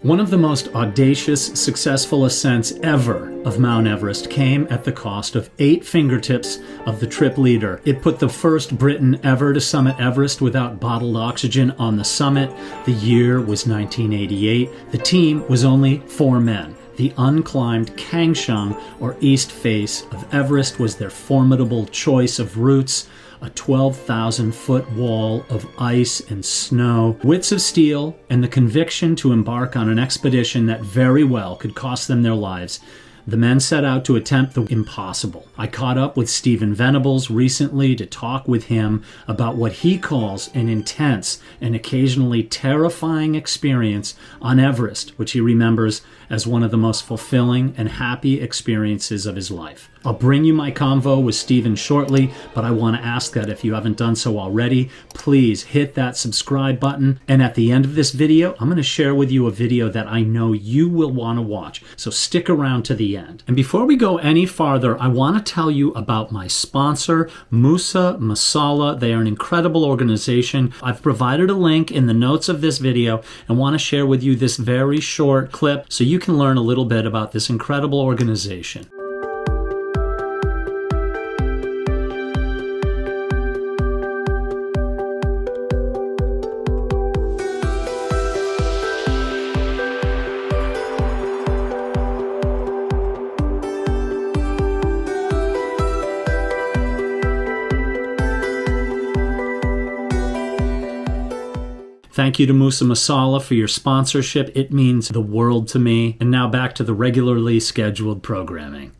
One of the most audacious, successful ascents ever of Mount Everest came at the cost of 8 fingertips of the trip leader. It put the first Briton ever to summit Everest without bottled oxygen on the summit. The year was 1988. The team was only 4 men. The unclimbed Kangshung, or east face, of Everest was their formidable choice of routes. A 12,000-foot wall of ice and snow, wits of steel, and the conviction to embark on an expedition that very well could cost them their lives. The men set out to attempt the impossible. I caught up with Stephen Venables recently to talk with him about what he calls an intense and occasionally terrifying experience on Everest, which he remembers as one of the most fulfilling and happy experiences of his life. I'll bring you my convo with Stephen shortly, but I want to ask that if you haven't done so already, please hit that subscribe button. And at the end of this video, I'm going to share with you a video that I know you will want to watch. So stick around to the end. And before we go any farther, I want to tell you about my sponsor, Moussa Masala. They are an incredible organization. I've provided a link in the notes of this video and want to share with you this very short clip so you can learn a little bit about this incredible organization. Thank you to Moussa Masala for your sponsorship. It means the world to me. And now back to the regularly scheduled programming.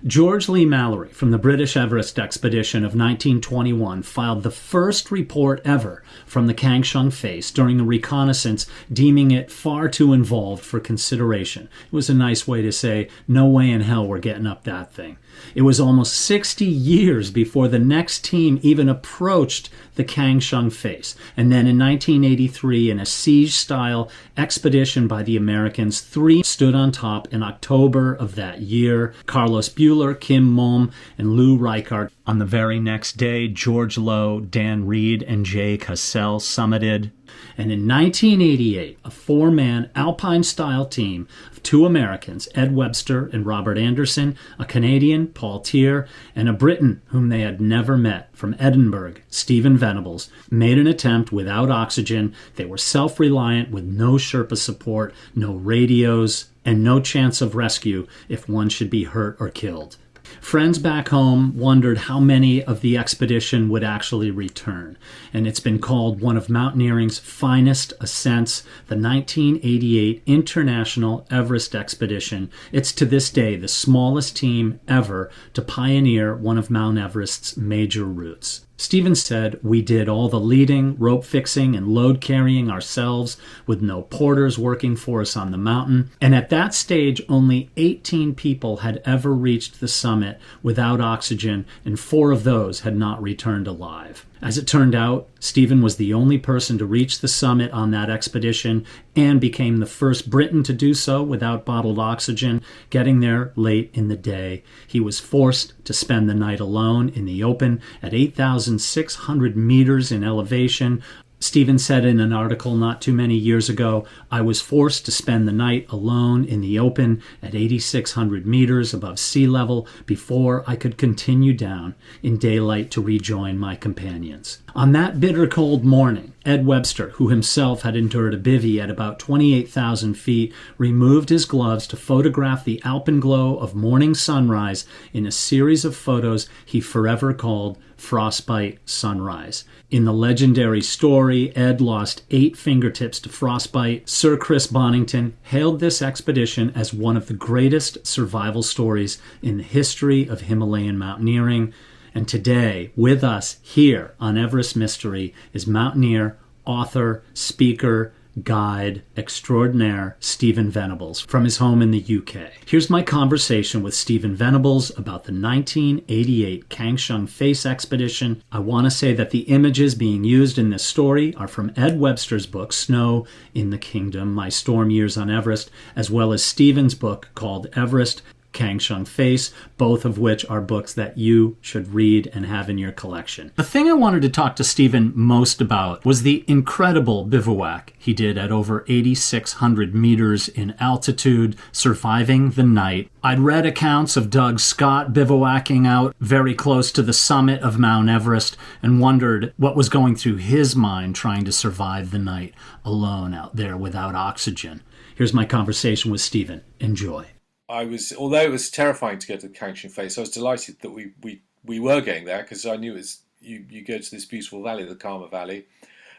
George Lee Mallory from the British Everest expedition of 1921 filed the first report ever from the Kangshung Face during a reconnaissance, deeming it far too involved for consideration. It was a nice way to say, no way in hell we're getting up that thing. It was almost 60 years before the next team even approached the Kangshung Face. And then in 1983, in a siege-style expedition by the Americans, 3 stood on top in October of that year. Carlos Buehler, Kim Mom, and Lou Reichardt. On the very next day, George Lowe, Dan Reed, and Jay Cassell summited. And in 1988, a 4-man alpine-style team of 2 Americans, Ed Webster and Robert Anderson, a Canadian, Paul Teare, and a Briton whom they had never met from Edinburgh, Stephen Venables, made an attempt without oxygen. They were self-reliant with no Sherpa support, no radios, and no chance of rescue if one should be hurt or killed. Friends back home wondered how many of the expedition would actually return, and it's been called one of mountaineering's finest ascents, the 1988 International Everest Expedition. It's to this day the smallest team ever to pioneer one of Mount Everest's major routes. Stephen said, "We did all the leading, rope fixing, and load carrying ourselves with no porters working for us on the mountain. And at that stage, only 18 people had ever reached the summit without oxygen, and 4 of those had not returned alive." As it turned out, Stephen was the only person to reach the summit on that expedition and became the first Briton to do so without bottled oxygen, getting there late in the day. He was forced to spend the night alone in the open at 8,600 meters in elevation. Stephen said in an article not too many years ago, "I was forced to spend the night alone in the open at 8,600 meters above sea level before I could continue down in daylight to rejoin my companions." On that bitter cold morning, Ed Webster, who himself had endured a bivvy at about 28,000 feet, removed his gloves to photograph the alpenglow of morning sunrise in a series of photos he forever called Frostbite Sunrise. In the legendary story, Ed lost 8 fingertips to frostbite. Sir Chris Bonington hailed this expedition as one of the greatest survival stories in the history of Himalayan mountaineering. And today, with us here on Everest Mystery, is mountaineer, author, speaker, guide extraordinaire Stephen Venables from his home in the UK. Here's my conversation with Stephen Venables about the 1988 Kangshung Face expedition. I want to say that the images being used in this story are from Ed Webster's book, Snow in the Kingdom, My Storm Years on Everest, as well as Stephen's book called Everest, Kangshung Face, both of which are books that you should read and have in your collection. The thing I wanted to talk to Stephen most about was the incredible bivouac he did at over 8,600 meters in altitude, surviving the night. I'd read accounts of Doug Scott bivouacking out very close to the summit of Mount Everest and wondered what was going through his mind trying to survive the night alone out there without oxygen. Here's my conversation with Stephen. Enjoy. Although it was terrifying to go to the Kangshung Face, I was delighted that we were going there because I knew you go to this beautiful valley, the Karma Valley,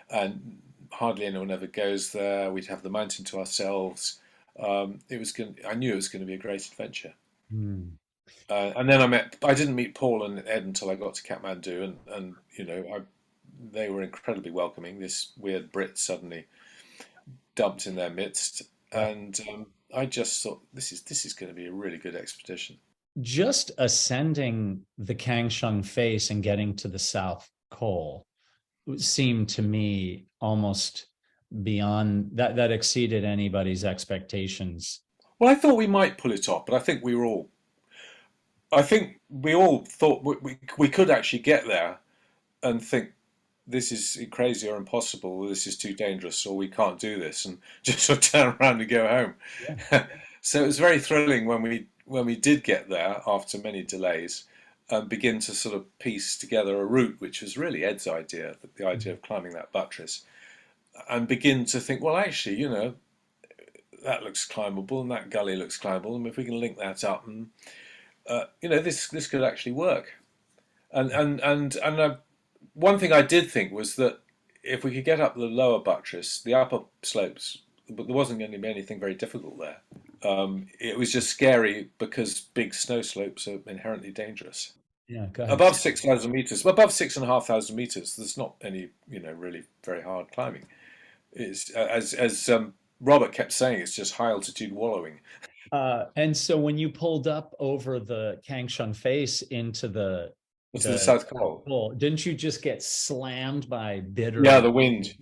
and hardly anyone ever goes there. We'd have the mountain to ourselves. I knew it was going to be a great adventure. Hmm. And then I didn't meet Paul and Ed until I got to Kathmandu, and they were incredibly welcoming. This weird Brit suddenly dumped in their midst, and I just thought this is going to be a really good expedition. Just ascending the Kangshung Face and getting to the South Col seemed to me almost beyond that exceeded anybody's expectations. Well, I thought we might pull it off, but I think we all thought we could actually get there and think this is crazy or impossible, or this is too dangerous, or we can't do this, and just sort of turn around and go Yeah. home. So it was very thrilling when we did get there after many delays and begin to sort of piece together a route, which was really Ed's idea, the idea of climbing that buttress, and begin to think, well, actually, that looks climbable and that gully looks climbable, and if we can link that up, and this could actually work. And one thing I did think was that if we could get up the lower buttress, the upper slopes, but there wasn't going to be anything very difficult there. It was just scary because big snow slopes are inherently dangerous. Yeah, go ahead. Above 6,000 meters, well, above 6,500 meters, there's not any, really very hard climbing. It's as Robert kept saying, it's just high altitude wallowing. And so when you pulled up over the Kangshung Face into To the the South Col. hole, didn't you just get slammed by Yeah, bitter? the wind,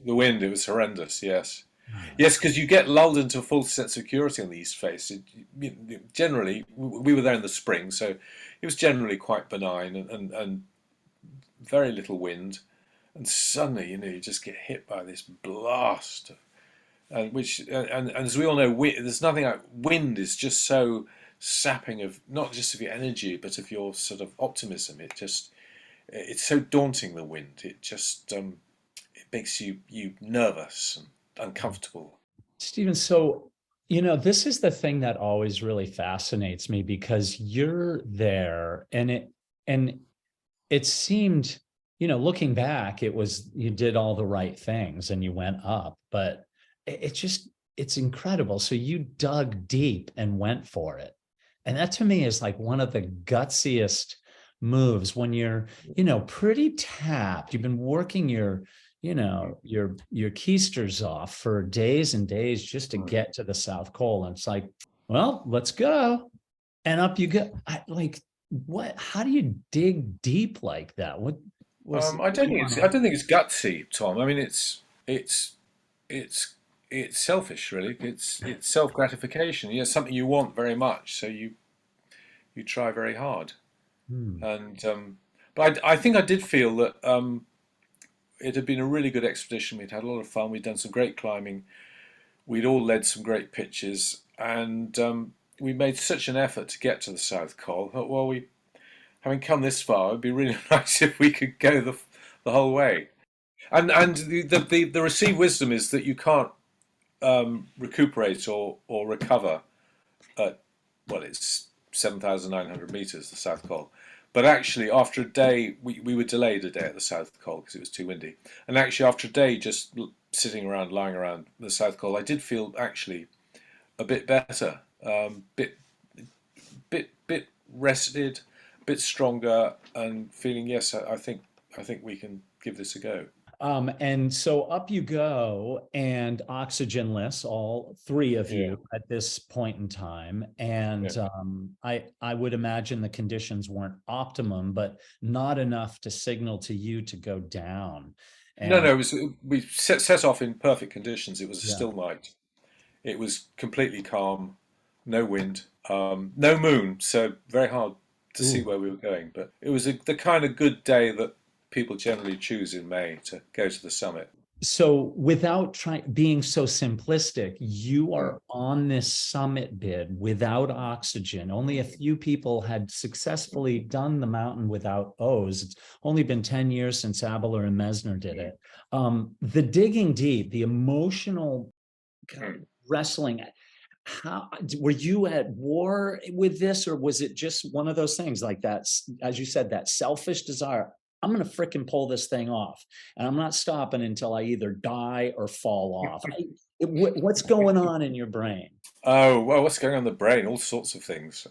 it was horrendous. Yes, yes, because you get lulled into a false sense of security on the East Face. Generally, we were there in the spring, so it was generally quite benign and very little wind. And suddenly, you just get hit by this blast, and as we all know, there's nothing like wind is just so sapping of not just of your energy, but of your sort of optimism. It's so daunting, the wind. It makes you nervous and uncomfortable. Stephen, so this is the thing that always really fascinates me because you're there and it seemed, looking back, it was you did all the right things and you went up, but it's incredible. So you dug deep and went for it. And that to me is like one of the gutsiest moves when you're, pretty tapped. You've been working your keisters off for days and days just to get to the South Col. And it's like, well, let's go. And up you go. How do you dig deep like that? What was I don't think it's gutsy, Tom. I mean, it's it's selfish, really. It's self gratification. Something you want very much, so you try very hard. Hmm. And but I think I did feel that it had been a really good expedition. We'd had a lot of fun. We'd done some great climbing. We'd all led some great pitches, and we made such an effort to get to the South Col. I thought, well, having come this far, it'd be really nice if we could go the whole way. And the received wisdom is that you can't recuperate or recover at, well, it's 7,900 meters, the South Col. But actually, after a day, we were delayed a day at the South Col because it was too windy. And actually, after a day just sitting around, lying around the South Col, I did feel actually a bit better, bit rested, a bit stronger, and feeling, yes, I think we can give this a go. And so up you go, and oxygenless, all three of Yeah, you at this point in time. yeah. And I would imagine the conditions weren't optimum, but not enough to signal to you to go down. No, And no, we set off in perfect conditions. It was a yeah, still night. It was completely calm. no wind, no moon, so very hard to see Ooh. where we were going. But it was the kind of good day that people generally choose in May to go to the summit. So without trying being so simplistic, you Mm. are on this summit bid without oxygen. Only a few people had successfully done the mountain without O's. It's only been 10 years since Abelard and Mesner did Mm. it. The digging deep, the emotional kind of Mm. wrestling, how were you at war with this, or was it just one of those things like that, as you said, that selfish desire? I'm going to fricking pull this thing off, and I'm not stopping until I either die or fall off. What's going on in your brain? Oh, well, what's going on in the brain? All sorts of things.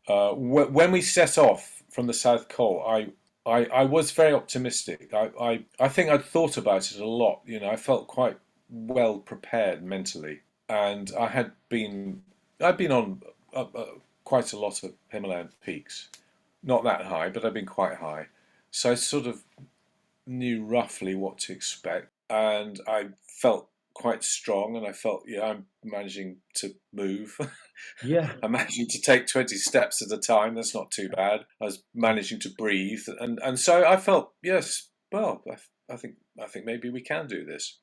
When we set off from the South Col, I was very optimistic. I think I'd thought about it a lot. You know, I felt quite well prepared mentally, and I'd been on quite a lot of Himalayan peaks. Not that high, but I've been quite high. So I sort of knew roughly what to expect, and I felt quite strong, and I felt, yeah, I'm managing to move. Yeah. I'm managing to take 20 steps at a time. That's not too bad. I was managing to breathe, and so I felt, yes, well, I think maybe we can do this.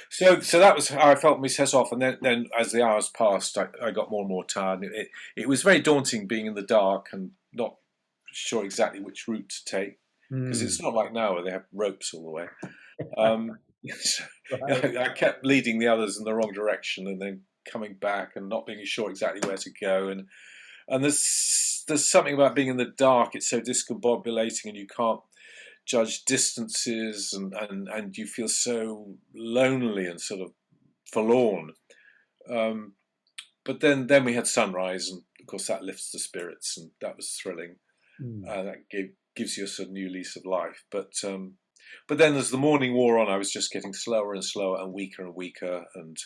So that was how I felt when we set off, and then as the hours passed, I got more and more tired. It was very daunting being in the dark and not sure exactly which route to take, because Mm, it's not like now where they have ropes all the way. Um, so, right. I kept leading the others in the wrong direction and then coming back and not being sure exactly where to go. And there's something about being in the dark. It's so discombobulating, and you can't judge distances, and you feel so lonely and sort of forlorn. Um, but then we had sunrise, and of course that lifts the spirits, and that was thrilling. Mm. That gives you a sort of new lease of life. But then as the morning wore on, I was just getting slower and slower and weaker. And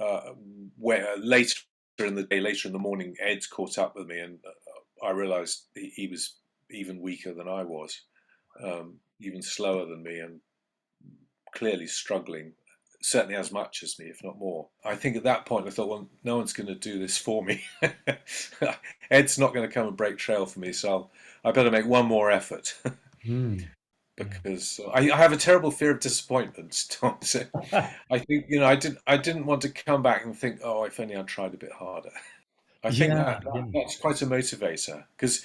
uh, where later in the day, later in the morning, Ed caught up with me, and I realised he was even weaker than I was, even slower than me, and clearly struggling. Certainly as much as me, if not more. I think at that point I thought, well, no one's going to do this for me. Ed's not going to come and break trail for me, so I better make one more effort. Mm. Because I have a terrible fear of disappointment, Tom. So I think, you know, I didn't want to come back and think, oh, if only I'd tried a bit harder. I think Yeah, yeah. that's quite a motivator, because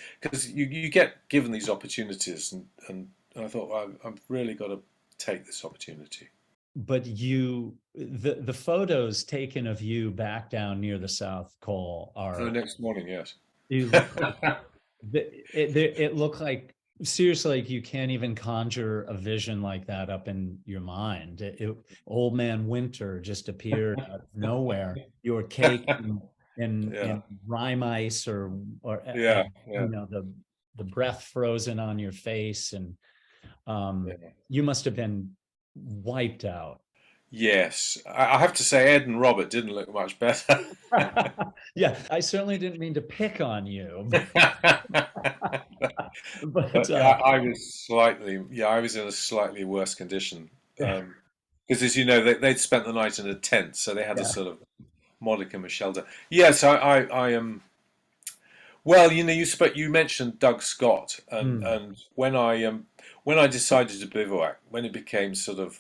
you get given these opportunities, and I thought, well, I've really got to take this opportunity. But the photos taken of you back down near the South Col For the are, next morning, yes. you look like it looked like, seriously, like you can't even conjure a vision like that up in your mind. Old Man Winter just appeared out of nowhere. You were caked Yeah, in rime ice, or yeah, you yeah, know, the breath frozen on your face, and yeah. you must have been wiped out. Yes, I have to say, Ed and Robert didn't look much better. Yeah, I certainly didn't mean to pick on you, but But I was slightly, yeah, I was in a slightly worse condition. yeah, Because as you know, they'd spent the night in a tent, so they had a yeah. sort of modicum of shelter. Yes, I am. Well, you know, you mentioned Doug Scott, Mm. and when I decided to bivouac, when it became sort of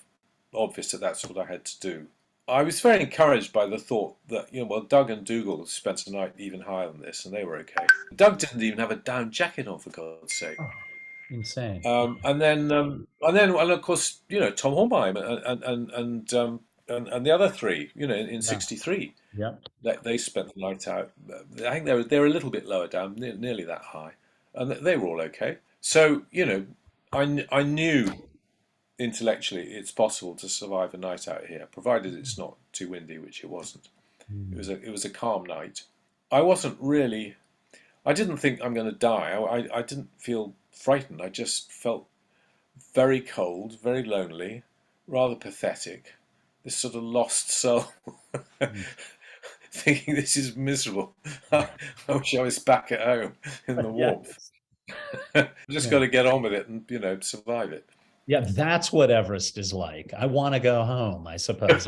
obvious that that's what I had to do, I was very encouraged by the thought that, you know, well, Doug and Dougal spent a night even higher than this, and they were okay. Doug didn't even have a down jacket on, for God's sake. Oh, insane. And of course, you know, Tom Hornbeim and the other three, you know, in Yeah. '63, Yep. they spent the night out. I think they were a little bit lower down, nearly that high, and they were all okay. So, you know, I knew intellectually it's possible to survive a night out here, provided it's not too windy, which it wasn't. Mm. It was a calm night. I wasn't really. I didn't think I'm going to die. I didn't feel frightened. I just felt very cold, very lonely, rather pathetic. This sort of lost soul, Mm. thinking this is miserable. I wish I was back at home in the Yeah. warmth. I just got Yeah. to get on with it and, you know, survive it. Yeah, that's what Everest is like. I want to go home, I suppose.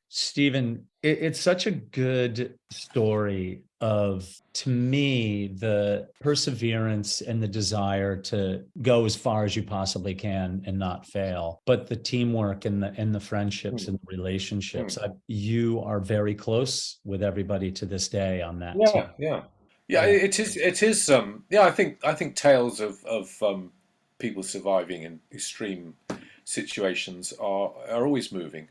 Stephen, it's such a good story of, to me, the perseverance and the desire to go as far as you possibly can and not fail, but the teamwork and the friendships and the relationships. You are very close with everybody to this day on that team. Yeah, yeah, yeah. Yeah. It is. It is. Yeah, I think tales of people surviving in extreme situations are always moving.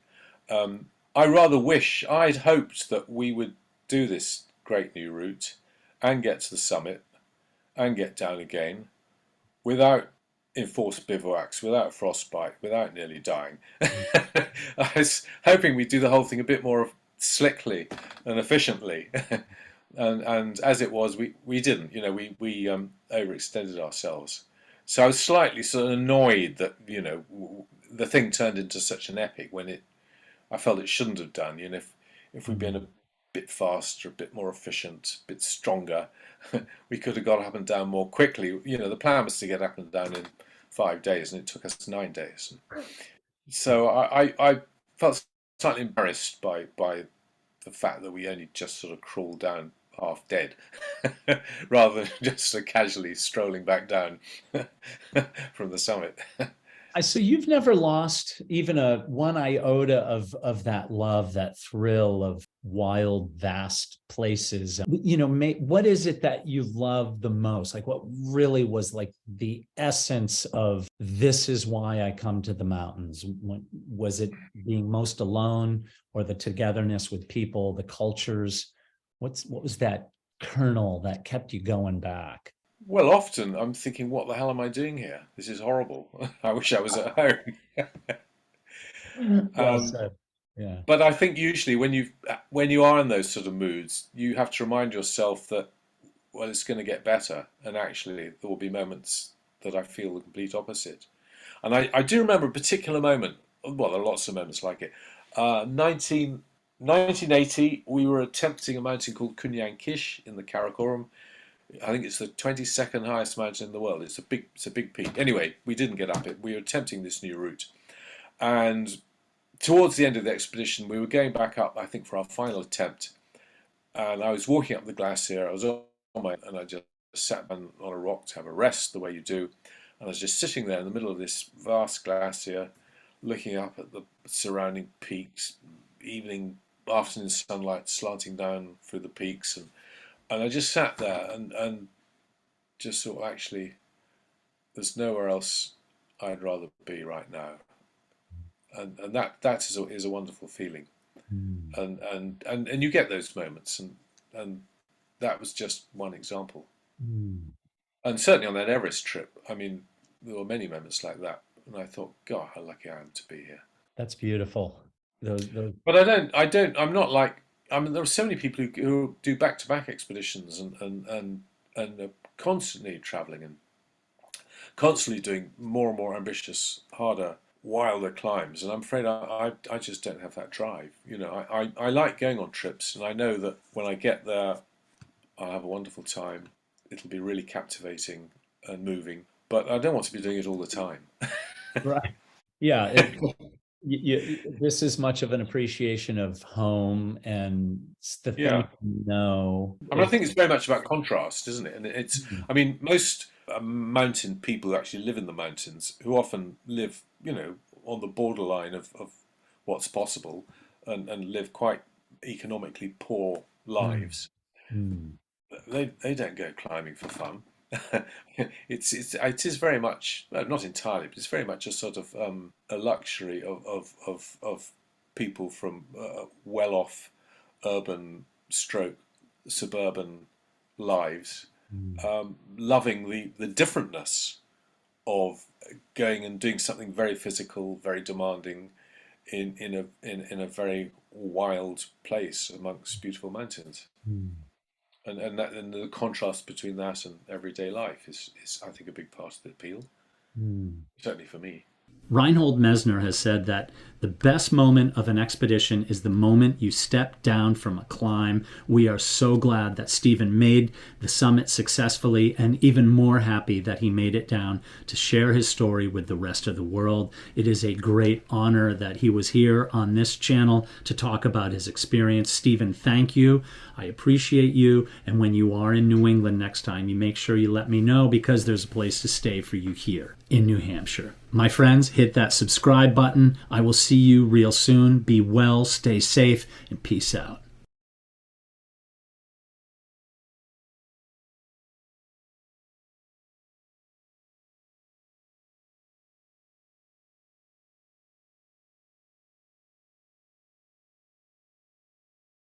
I rather wish I'd hoped that we would do this great new route and get to the summit and get down again without enforced bivouacs, without frostbite, without nearly dying. I was hoping we'd do the whole thing a bit more slickly and efficiently. And as it was, we didn't. We overextended ourselves. So I was slightly sort of annoyed that the thing turned into such an epic when I felt it shouldn't have done. If we'd been a bit faster, a bit more efficient, a bit stronger, we could have got up and down more quickly. The plan was to get up and down in 5 days, and it took us 9 days. So I felt slightly embarrassed by the fact that we only just sort of crawled down half dead, rather than just sort of casually strolling back down from the summit. So you've never lost even a one iota of that love, that thrill of wild, vast places. What is it that you love the most? Like, what really was like the essence of, this is why I come to the mountains? Was it being most alone, or the togetherness with people, the cultures? What was that kernel that kept you going back? Well, often I'm thinking, what the hell am I doing here? This is horrible. I wish I was at home. Well Um, said. Yeah. but I think usually when you are in those sort of moods, you have to remind yourself that, well, it's going to get better, and actually there will be moments that I feel the complete opposite. And I do remember a particular moment. Well, there are lots of moments like it. 1980, we were attempting a mountain called Kunyang Kish in the Karakoram. I think it's the 22nd highest mountain in the world. It's a big peak. Anyway, we didn't get up it. We were attempting this new route, and towards the end of the expedition, we were going back up, I think, for our final attempt. And I was walking up the glacier. I was and I just sat down on a rock to have a rest, the way you do. And I was just sitting there in the middle of this vast glacier, looking up at the surrounding peaks, evening, afternoon sunlight slanting down through the peaks, and I just sat there and just thought, actually, there's nowhere else I'd rather be right now, and that is a wonderful feeling, Mm. and you get those moments, and that was just one example, Mm. and certainly on that Everest trip, I mean, there were many moments like that, and I thought, God, how lucky I am to be here. That's beautiful. Those. But I'm not like, I mean, there are so many people who do back-to-back expeditions and are constantly traveling and constantly doing more and more ambitious, harder, wilder climbs. And I'm afraid I just don't have that drive. I like going on trips, and I know that when I get there, I'll have a wonderful time. It'll be really captivating and moving, but I don't want to be doing it all the time. Right. Yeah. This is much of an appreciation of home and the thing Yeah. you know. I mean, I think it's very much about contrast, isn't it? And I mean, most mountain people who actually live in the mountains, who often live, on the borderline of what's possible, and live quite economically poor Mm. lives, Mm. they don't go climbing for fun. It is very much, well, not entirely, but it's very much a sort of a luxury of people from well-off urban stroke suburban lives, Mm. loving the differentness of going and doing something very physical, very demanding in a very wild place amongst beautiful mountains. Mm. And the contrast between that and everyday life is I think a big part of the appeal, Mm. certainly for me. Reinhold Messner has said that the best moment of an expedition is the moment you step down from a climb. We are so glad that Stephen made the summit successfully, and even more happy that he made it down to share his story with the rest of the world. It is a great honor that he was here on this channel to talk about his experience. Stephen, thank you. I appreciate you. And when you are in New England next time, you make sure you let me know, because there's a place to stay for you here in New Hampshire. My friends, hit that subscribe button. I will see you real soon. Be well, stay safe, and peace out.